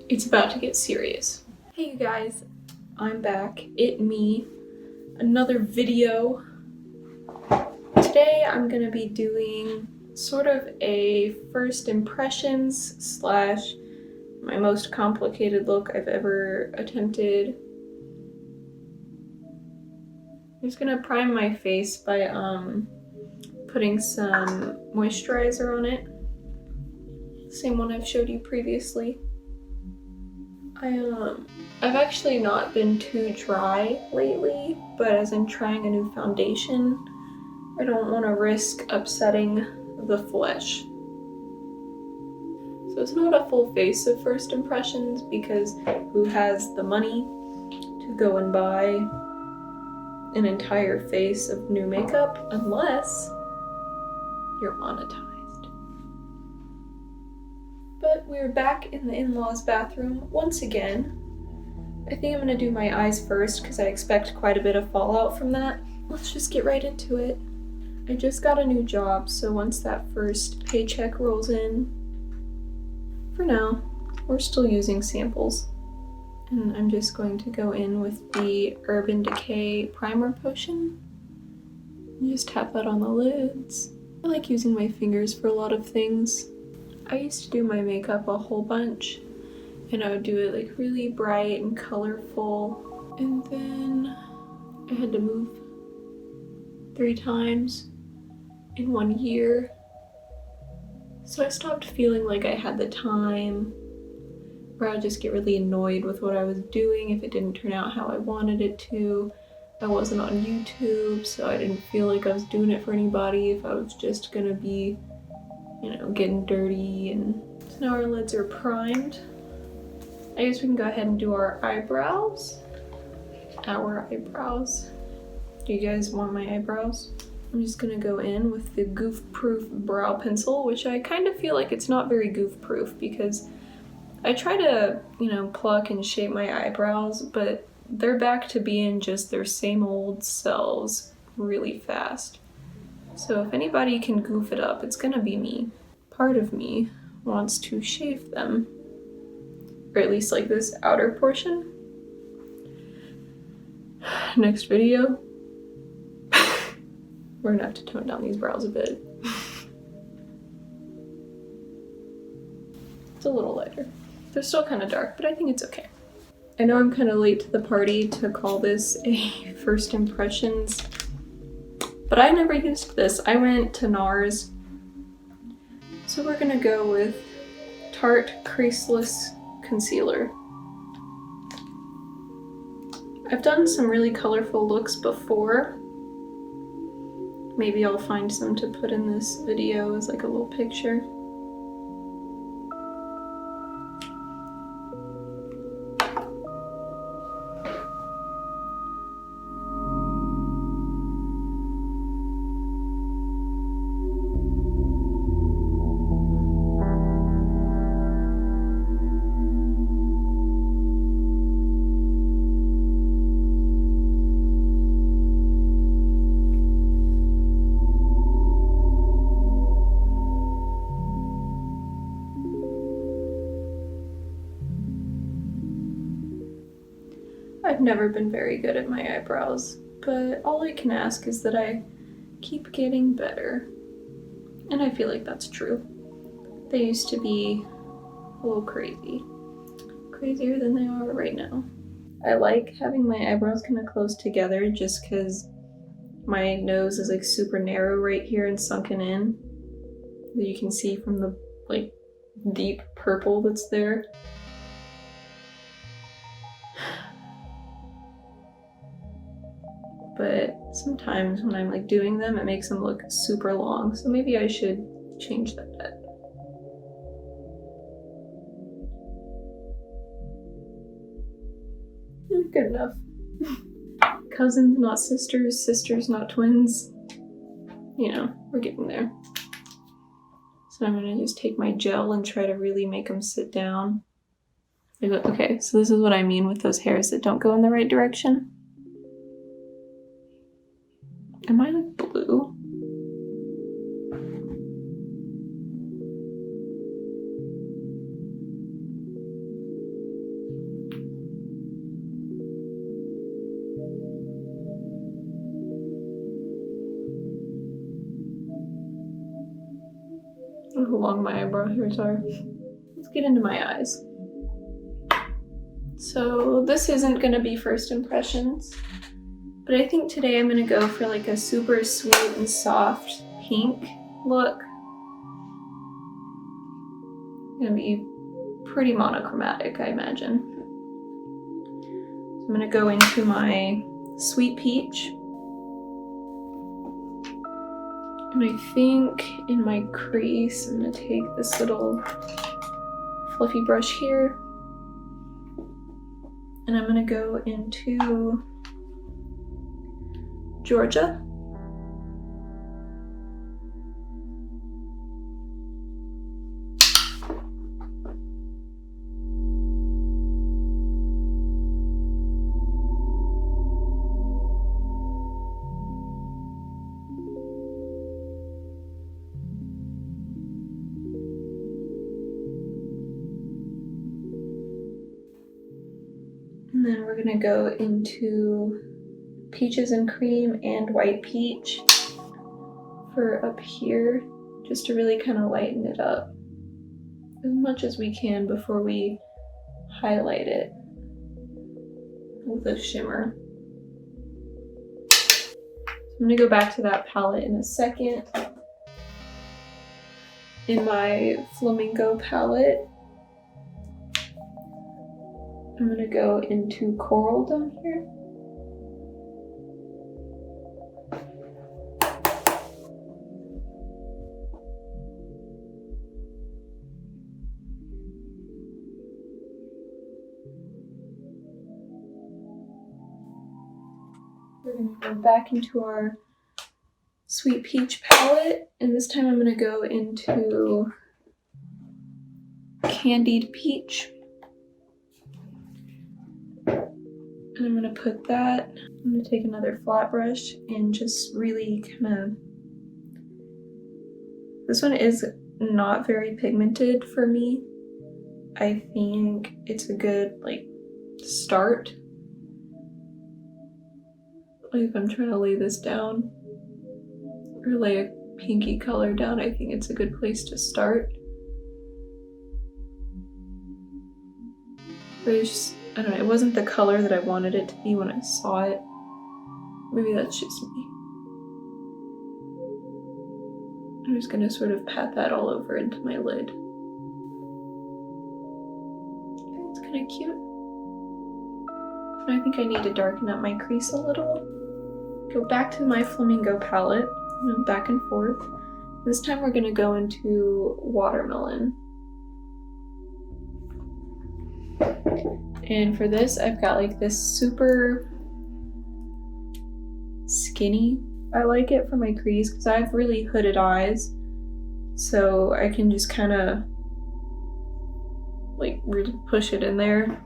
It's about to get serious. Hey you guys, I'm back. Me. Another video. Today I'm gonna be doing sort of a first impressions slash my most complicated look I've ever attempted. I'm just gonna prime my face by putting some moisturizer on it. Same one I've showed you previously. I've actually not been too dry lately, but as I'm trying a new foundation, I don't want to risk upsetting the flesh. So it's not a full face of first impressions because who has the money to go and buy an entire face of new makeup unless you're monetized. But we're back in the in-laws' bathroom once again. I think I'm gonna do my eyes first because I expect quite a bit of fallout from that. Let's just get right into it. I just got a new job, so once that first paycheck rolls in, for now, we're still using samples. And I'm just going to go in with the Urban Decay Primer Potion. And just tap that on the lids. I like using my fingers for a lot of things. I used to do my makeup a whole bunch, and I would do it like really bright and colorful, and then I had to move 3 times in 1 year, so I stopped feeling like I had the time, or I'd just get really annoyed with what I was doing if it didn't turn out how I wanted it to. I wasn't on YouTube, so I didn't feel like I was doing it for anybody if I was just gonna be, you know, getting dirty. And so now our lids are primed. I guess we can go ahead and do our eyebrows. Do you guys want my eyebrows? I'm just gonna go in with the Goof Proof brow pencil, which I kind of feel like it's not very goof proof because I try to, you know, pluck and shape my eyebrows, but they're back to being just their same old selves really fast. So if anybody can goof it up, it's gonna be me. Part of me wants to shave them, or at least like this outer portion. Next video, we're gonna have to tone down these brows a bit. It's a little lighter. They're still kind of dark, but I think it's okay. I know I'm kind of late to the party to call this a first impressions, but I never used this. I went to NARS. So we're gonna go with Tarte Creaseless Concealer. I've done some really colorful looks before. Maybe I'll find some to put in this video as like a little picture. I've never been very good at my eyebrows, but all I can ask is that I keep getting better. And I feel like that's true. They used to be a little crazy. Crazier than they are right now. I like having my eyebrows kind of close together just because my nose is like super narrow right here and sunken in. That you can see from the like deep purple that's there. But sometimes when I'm like doing them, it makes them look super long. So maybe I should change that. Good enough. Cousins, not sisters. Sisters, not twins. You know, we're getting there. So I'm gonna just take my gel and try to really make them sit down. Okay, so this is what I mean with those hairs that don't go in the right direction. Am I like blue? Look how long my eyebrow hairs are. Let's get into my eyes. So this isn't gonna be first impressions, but I think today I'm gonna go for like a super sweet and soft pink look. It's gonna be pretty monochromatic, I imagine. So I'm gonna go into my sweet peach. And I think in my crease, I'm gonna take this little fluffy brush here. And I'm gonna go into Georgia. And then we're gonna go into peaches and cream and white peach for up here, just to really kind of lighten it up as much as we can before we highlight it with a shimmer. So I'm gonna go back to that palette in a second. In my flamingo palette, I'm gonna go into coral down here. We're gonna go back into our sweet peach palette, and this time I'm gonna go into candied peach. And I'm gonna put that, I'm gonna take another flat brush and just really kind of, this one is not very pigmented for me. I think it's a good like start. Like if I'm trying to lay this down or lay a pinky color down, I think it's a good place to start. But it's just, I don't know, it wasn't the color that I wanted it to be when I saw it. Maybe that's just me. I'm just gonna sort of pat that all over into my lid. It's kind of cute. And I think I need to darken up my crease a little. Go back to my flamingo palette, back and forth. This time we're gonna go into watermelon. And for this, I've got like this super skinny. I like it for my crease because I have really hooded eyes. So I can just kind of like really push it in there.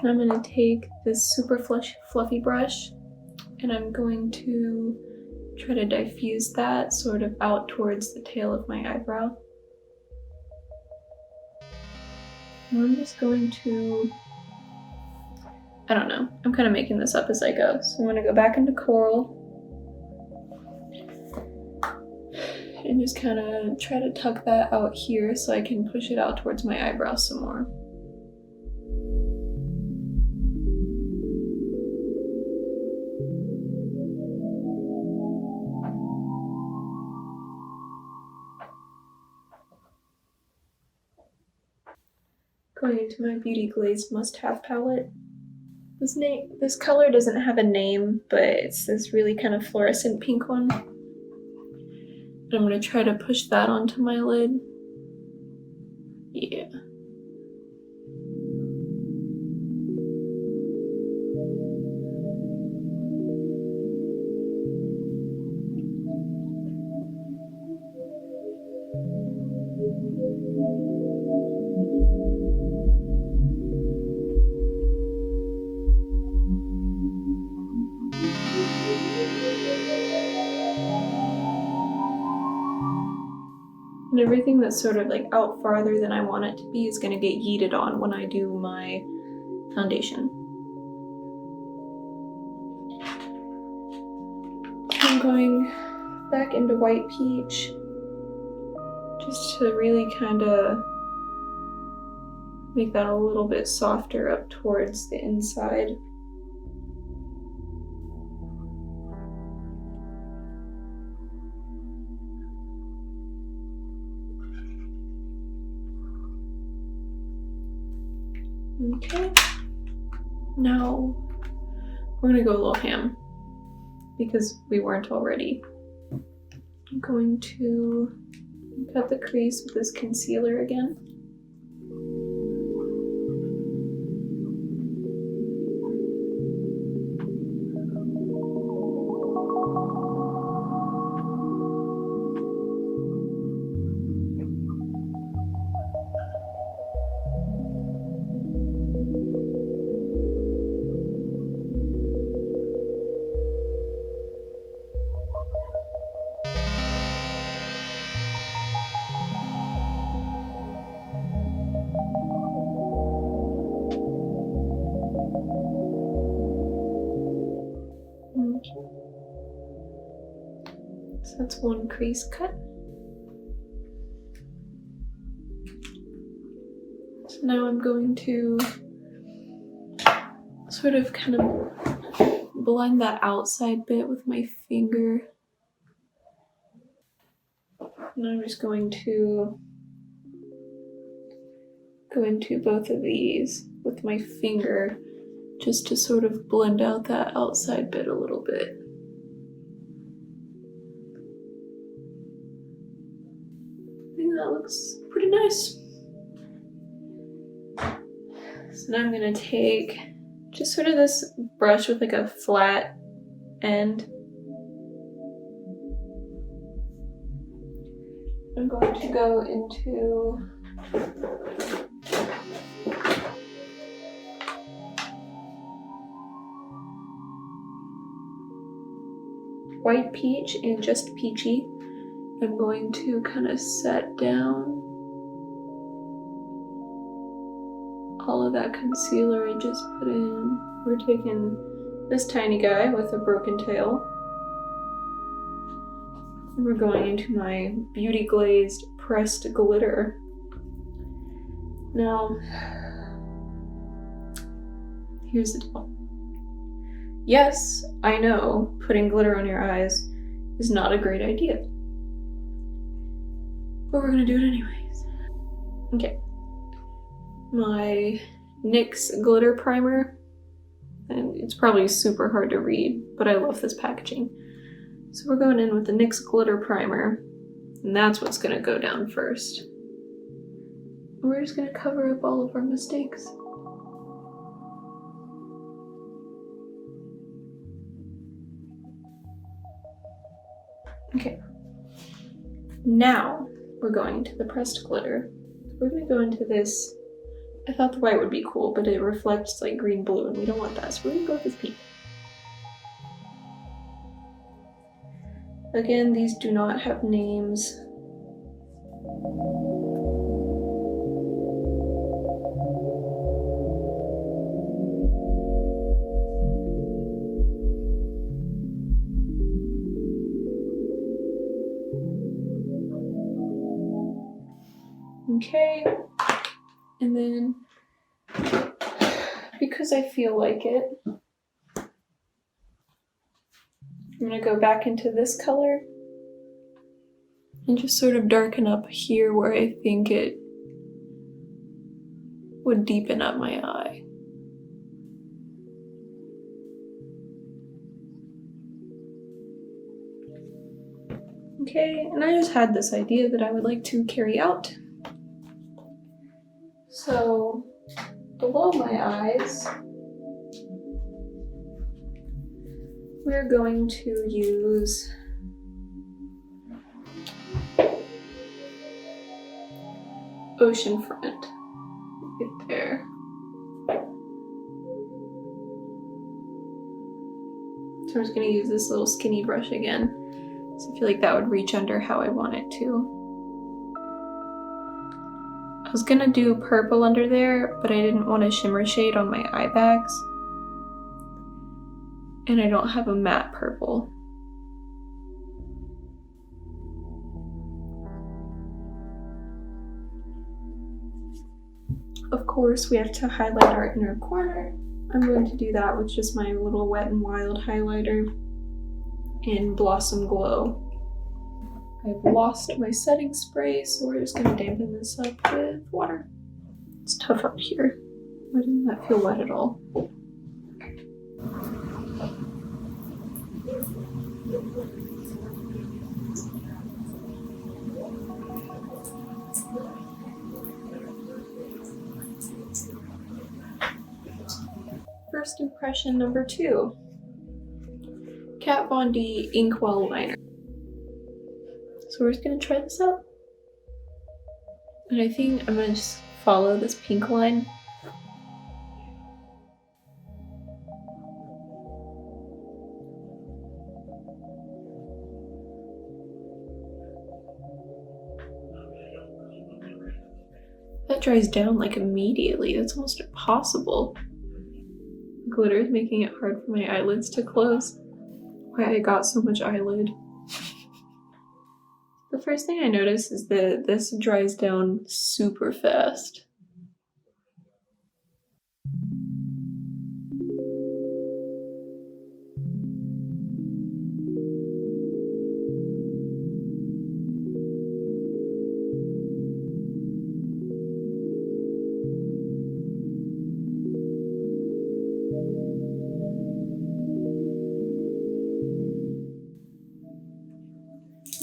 I'm going to take this super fluffy brush and I'm going to try to diffuse that sort of out towards the tail of my eyebrow. And I'm just going to, I don't know, I'm kind of making this up as I go. So I'm going to go back into coral and just kind of try to tuck that out here so I can push it out towards my eyebrow some more. Going into my Beauty Glazed Must-Have palette. This color doesn't have a name, but it's this really kind of fluorescent pink one. I'm gonna try to push that onto my lid. Yeah. And everything that's sort of like out farther than I want it to be is gonna get yeeted on when I do my foundation. I'm going back into white peach just to really kind of make that a little bit softer up towards the inside. Okay, now we're gonna go a little ham because we weren't already. I'm going to cut the crease with this concealer again. So that's one crease cut. So now I'm going to sort of kind of blend that outside bit with my finger. And I'm just going to go into both of these with my finger just to sort of blend out that outside bit a little bit. I think that looks pretty nice. So now I'm gonna take just sort of this brush with like a flat end. I'm going to go into white peach and just peachy. I'm going to kind of set down all of that concealer I just put in. We're taking this tiny guy with a broken tail. And we're going into my Beauty Glazed pressed glitter. Now, here's the deal. Yes, I know putting glitter on your eyes is not a great idea. But we're gonna do it anyways. Okay. My NYX glitter primer, and it's probably super hard to read, but I love this packaging. So we're going in with the NYX glitter primer, and that's what's gonna go down first. We're just gonna cover up all of our mistakes. Okay. Now we're going to the pressed glitter. We're gonna go into this. I thought the white would be cool, but it reflects like green blue, and we don't want that, so we're gonna go with this pink. Again, these do not have names. Okay, and then because I feel like it, I'm gonna go back into this color and just sort of darken up here where I think it would deepen up my eye. Okay, and I just had this idea that I would like to carry out. So, below my eyes, we're going to use Oceanfront right there. So I'm just going to use this little skinny brush again. So I feel like that would reach under how I want it to. I was going to do purple under there, but I didn't want a shimmer shade on my eye bags. And I don't have a matte purple. Of course, we have to highlight our inner corner. I'm going to do that with just my little Wet n Wild highlighter in Blossom Glow. I've lost my setting spray, so we're just going to dampen this up with water. It's tough out here. Why didn't that feel wet at all? First impression number 2. Kat Von D Inkwell Liner. So we're just gonna try this out. And I think I'm gonna just follow this pink line. That dries down like immediately. That's almost impossible. Glitter is making it hard for my eyelids to close. Why I got so much eyelid. The first thing I notice is that this dries down super fast.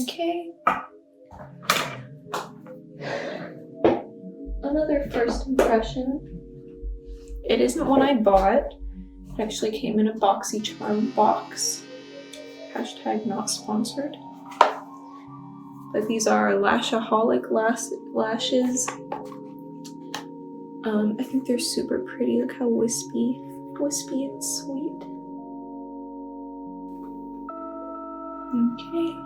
Okay. Another first impression. It isn't one I bought. It actually came in a BoxyCharm box. Hashtag not sponsored. But these are Lashaholic lashes. I think they're super pretty. Look how wispy and sweet. Okay.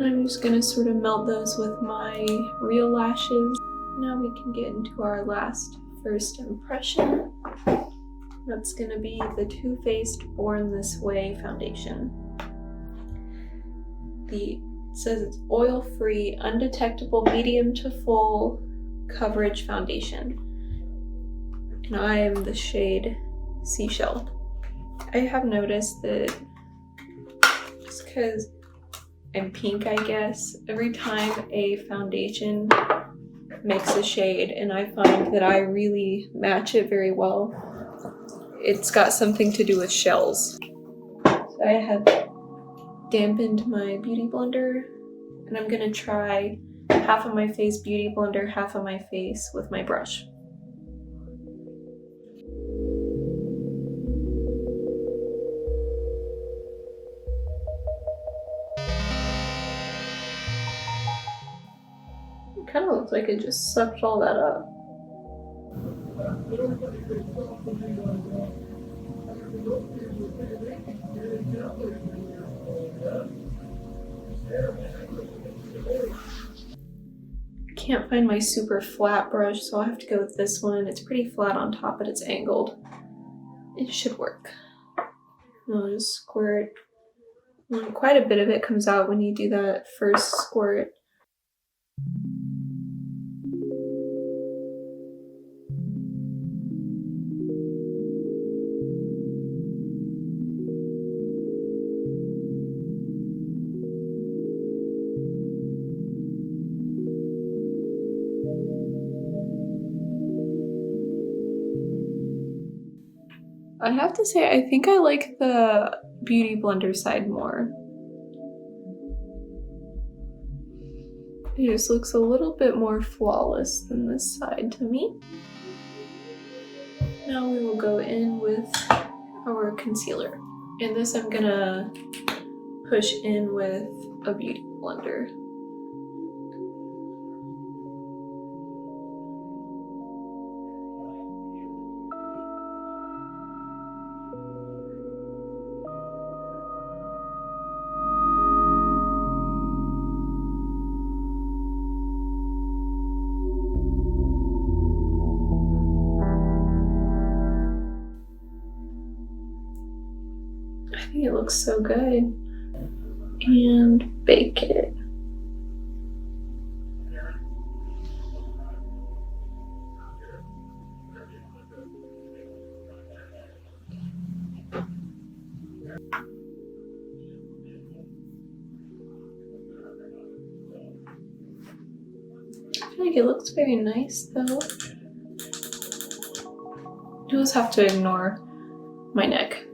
I'm just gonna sort of melt those with my real lashes. Now we can get into our last first impression. That's gonna be the Too Faced Born This Way foundation. It says it's oil-free, undetectable, medium to full coverage foundation. And I am the shade Seashell. I have noticed that just because I'm pink, I guess, every time a foundation makes a shade and I find that I really match it very well, it's got something to do with shells. So I have dampened my beauty blender and I'm gonna try half of my face beauty blender, half of my face with my brush. It kind of looks like it just sucked all that up. I can't find my super flat brush, so I'll have to go with this one. It's pretty flat on top, but it's angled. It should work. I'll just squirt. Quite a bit of it comes out when you do that first squirt. I have to say, I think I like the Beauty Blender side more. It just looks a little bit more flawless than this side to me. Now we will go in with our concealer. And this I'm gonna push in with a beauty blender. I think it looks so good. And bake it. I feel like it looks very nice though. You just have to ignore my neck.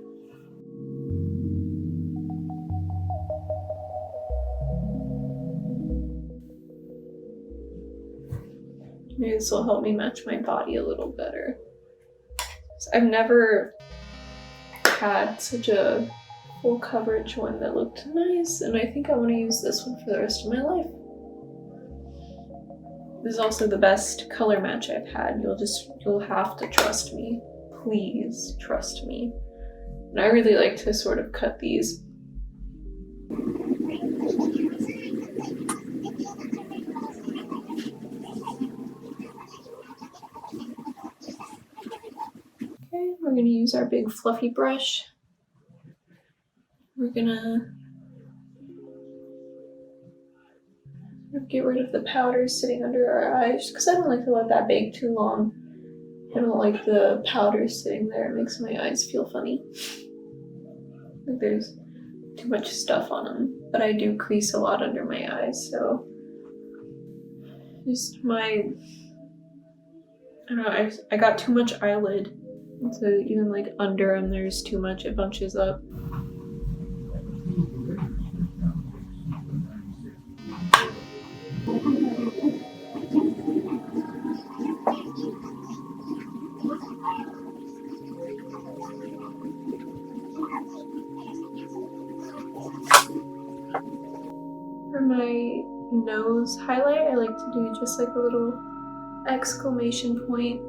Maybe this will help me match my body a little better. I've never had such a full coverage one that looked nice, and I think I want to use this one for the rest of my life. This is also the best color match I've had. You'll have to trust me. Please trust me. And I really like to sort of cut these. Okay, we're gonna use our big fluffy brush. We're gonna get rid of the powder sitting under our eyes because I don't like to let that bake too long. I don't like the powder sitting there. It makes my eyes feel funny. Like there's too much stuff on them. But I do crease a lot under my eyes, so just I don't know, I got too much eyelid. So even like under them there's too much, it bunches up. For my nose highlight, I like to do just like a little exclamation point.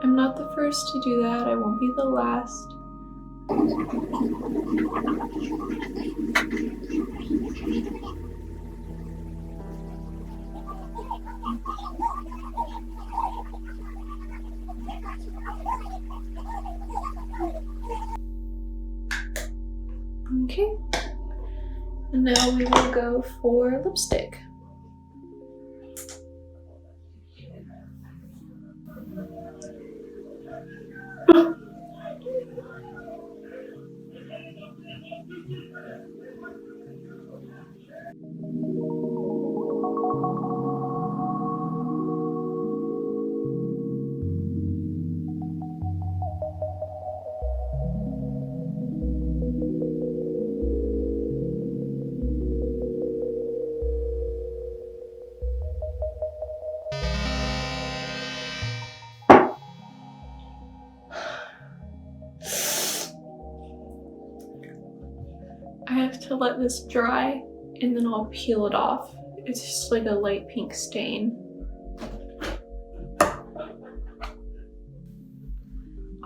I'm not the first to do that, I won't be the last. Okay, and now we will go for lipstick. I have to let this dry and then I'll peel it off. It's just like a light pink stain.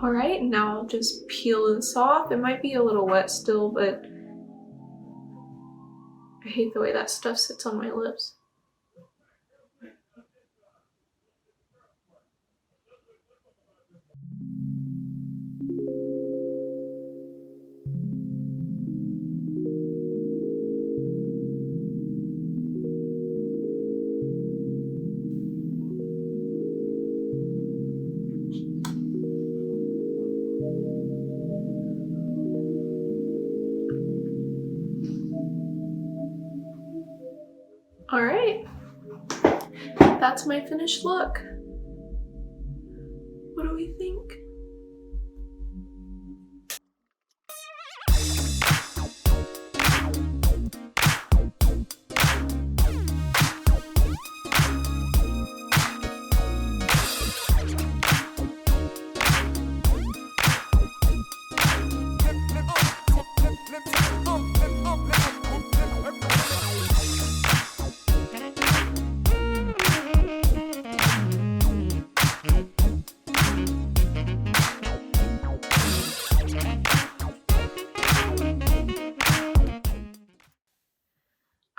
Alright, now I'll just peel this off. It might be a little wet still, but I hate the way that stuff sits on my lips. Alright, that's my finished look. What do we think?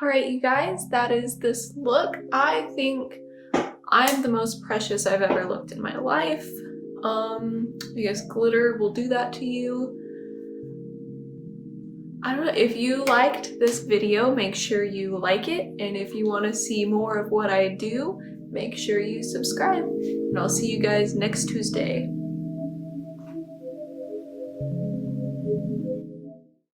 Alright, you guys, that is this look. I think I'm the most precious I've ever looked in my life. I guess glitter will do that to you. I don't know, if you liked this video, make sure you like it, and if you want to see more of what I do, make sure you subscribe. And I'll see you guys next Tuesday.